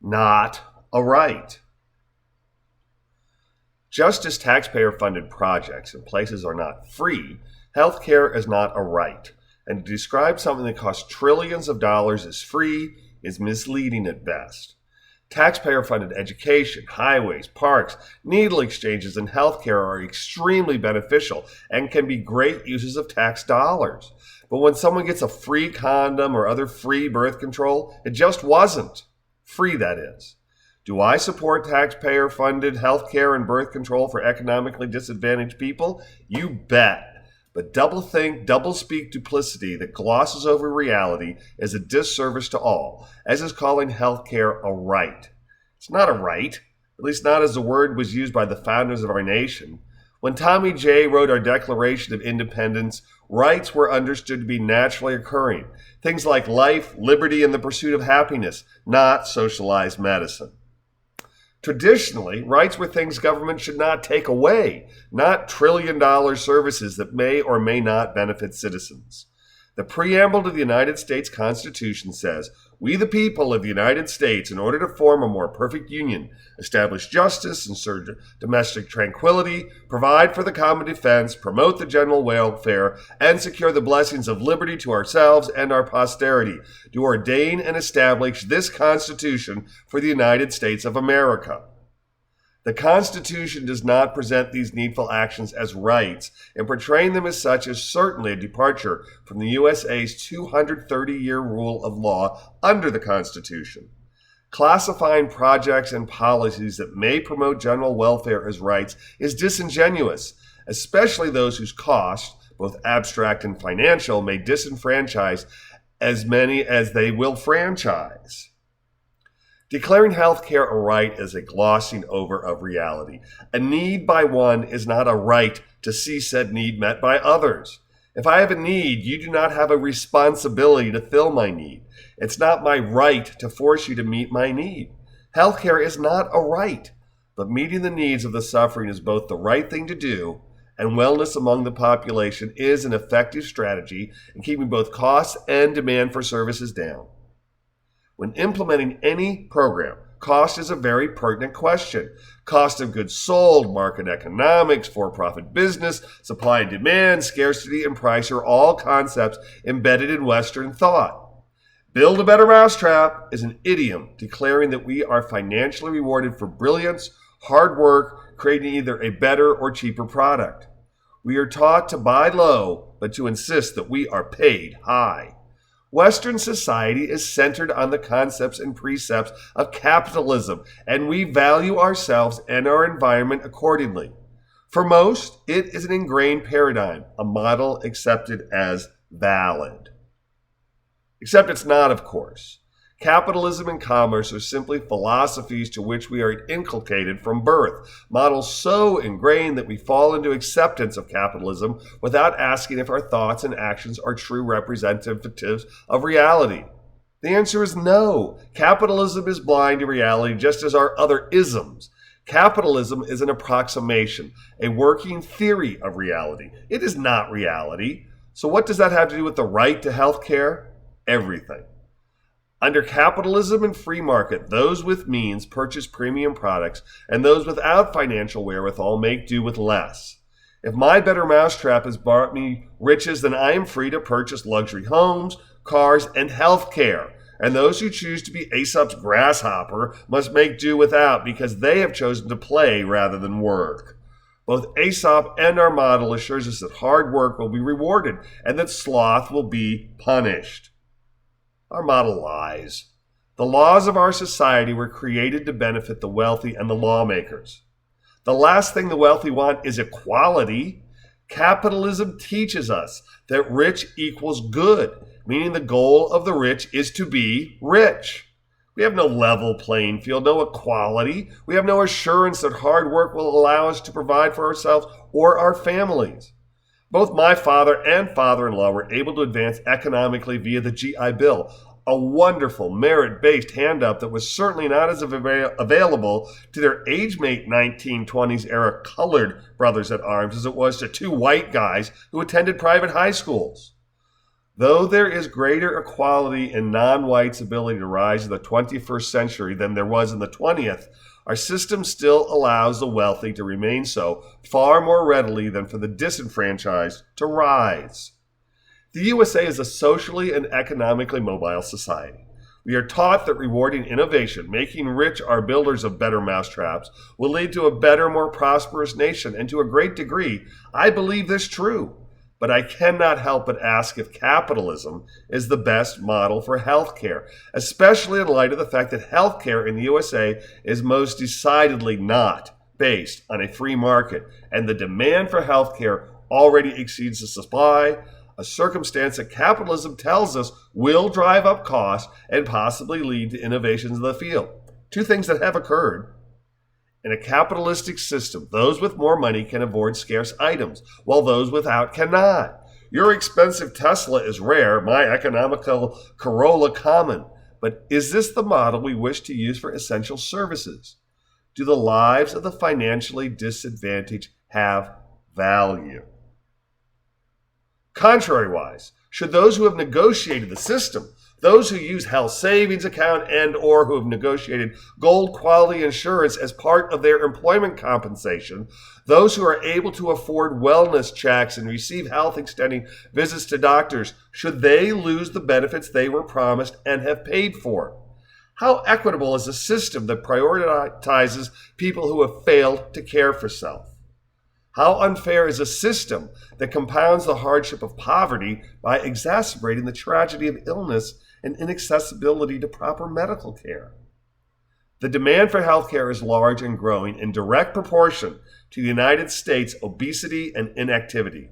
not a right. Just as taxpayer-funded projects and places are not free, healthcare is not a right. And to describe something that costs trillions of dollars as free is misleading at best. Taxpayer-funded education, highways, parks, needle exchanges, and healthcare are extremely beneficial and can be great uses of tax dollars. But when someone gets a free condom or other free birth control, it just wasn't. Free, that is. Do I support taxpayer-funded healthcare and birth control for economically disadvantaged people? You bet. But double-think, double-speak duplicity that glosses over reality is a disservice to all, as is calling healthcare a right. It's not a right, at least not as the word was used by the founders of our nation. When Tommy J wrote our Declaration of Independence, rights were understood to be naturally occurring, things like life, liberty, and the pursuit of happiness, not socialized medicine. Traditionally, rights were things government should not take away, not trillion-dollar services that may or may not benefit citizens. The preamble to the United States Constitution says, "We the people of the United States, in order to form a more perfect union, establish justice, ensure domestic tranquility, provide for the common defense, promote the general welfare, and secure the blessings of liberty to ourselves and our posterity, do ordain and establish this Constitution for the United States of America." The Constitution does not present these needful actions as rights, and portraying them as such is certainly a departure from the USA's 230-year rule of law under the Constitution. Classifying projects and policies that may promote general welfare as rights is disingenuous, especially those whose cost, both abstract and financial, may disenfranchise as many as they will franchise. Declaring healthcare a right is a glossing over of reality. A need by one is not a right to see said need met by others. If I have a need, you do not have a responsibility to fill my need. It's not my right to force you to meet my need. Healthcare is not a right, but meeting the needs of the suffering is both the right thing to do, and wellness among the population is an effective strategy in keeping both costs and demand for services down. When implementing any program, cost is a very pertinent question. Cost of goods sold, market economics, for-profit business, supply and demand, scarcity and price are all concepts embedded in Western thought. Build a better mousetrap is an idiom declaring that we are financially rewarded for brilliance, hard work, creating either a better or cheaper product. We are taught to buy low, but to insist that we are paid high. Western society is centered on the concepts and precepts of capitalism, and we value ourselves and our environment accordingly. For most, it is an ingrained paradigm, a model accepted as valid. Except it's not, of course. Capitalism and commerce are simply philosophies to which we are inculcated from birth, models so ingrained that we fall into acceptance of capitalism without asking if our thoughts and actions are true representatives of reality. The answer is no. Capitalism is blind to reality just as are other isms. Capitalism is an approximation, a working theory of reality. It is not reality. So what does that have to do with the right to health care? Everything. Under capitalism and free market, those with means purchase premium products, and those without financial wherewithal make do with less. If my better mousetrap has brought me riches, then I am free to purchase luxury homes, cars, and health care. And those who choose to be Aesop's grasshopper must make do without because they have chosen to play rather than work. Both Aesop and our model assures us that hard work will be rewarded and that sloth will be punished. Our model lies. The laws of our society were created to benefit the wealthy and the lawmakers. The last thing the wealthy want is equality. Capitalism teaches us that rich equals good, meaning the goal of the rich is to be rich. We have no level playing field, no equality. We have no assurance that hard work will allow us to provide for ourselves or our families. Both my father and father-in-law were able to advance economically via the GI Bill, a wonderful merit-based handout that was certainly not as available to their age-mate 1920s era colored brothers at arms as it was to two white guys who attended private high schools. Though there is greater equality in non-whites' ability to rise in the 21st century than there was in the 20th, our system still allows the wealthy to remain so far more readily than for the disenfranchised to rise. The USA is a socially and economically mobile society. We are taught that rewarding innovation, making rich our builders of better mousetraps, will lead to a better, more prosperous nation, and to a great degree, I believe this true. But I cannot help but ask if capitalism is the best model for healthcare, especially in light of the fact that healthcare in the USA is most decidedly not based on a free market, and the demand for healthcare already exceeds the supply, a circumstance that capitalism tells us will drive up costs and possibly lead to innovations in the field. Two things that have occurred. In a capitalistic system, those with more money can afford scarce items, while those without cannot. Your expensive Tesla is rare, my economical Corolla common. But is this the model we wish to use for essential services? Do the lives of the financially disadvantaged have value? Contrariwise, should those who have negotiated the system, those who use health savings account and or who have negotiated gold quality insurance as part of their employment compensation, those who are able to afford wellness checks and receive health extending visits to doctors, should they lose the benefits they were promised and have paid for? How equitable is a system that prioritizes people who have failed to care for self? How unfair is a system that compounds the hardship of poverty by exacerbating the tragedy of illness and inaccessibility to proper medical care? The demand for healthcare is large and growing in direct proportion to the United States' obesity and inactivity.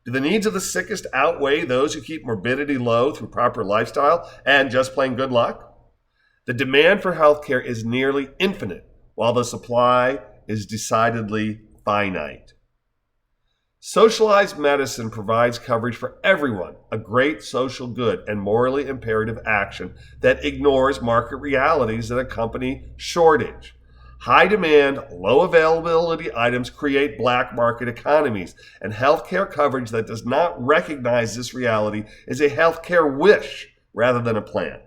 Do the needs of the sickest outweigh those who keep morbidity low through proper lifestyle and just plain good luck? The demand for healthcare is nearly infinite, while the supply is decidedly finite. Socialized medicine provides coverage for everyone, a great social good and morally imperative action that ignores market realities that accompany shortage. High demand, low availability items create black market economies, and healthcare coverage that does not recognize this reality is a healthcare wish rather than a plan.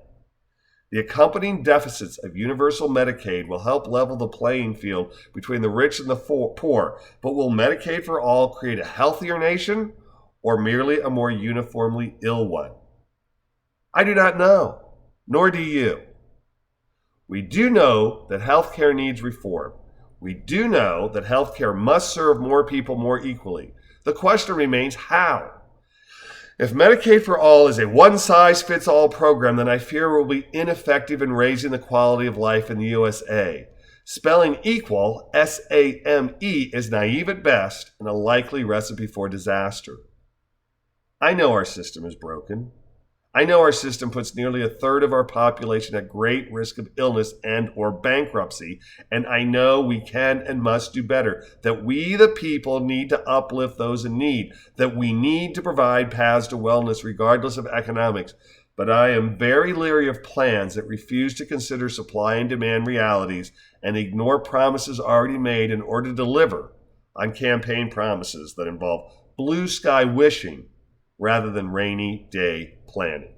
The accompanying deficits of universal Medicaid will help level the playing field between the rich and the poor, but will Medicaid for all create a healthier nation or merely a more uniformly ill one? I do not know, nor do you. We do know that healthcare needs reform. We do know that healthcare must serve more people more equally. The question remains how. If Medicaid for All is a one-size-fits-all program, then I fear it will be ineffective in raising the quality of life in the USA. Spelling equal, S-A-M-E, is naive at best and a likely recipe for disaster. I know our system is broken. I know our system puts nearly a third of our population at great risk of illness and or bankruptcy, and I know we can and must do better, that we the people need to uplift those in need, that we need to provide paths to wellness regardless of economics. But I am very leery of plans that refuse to consider supply and demand realities and ignore promises already made in order to deliver on campaign promises that involve blue sky wishing rather than rainy day planning.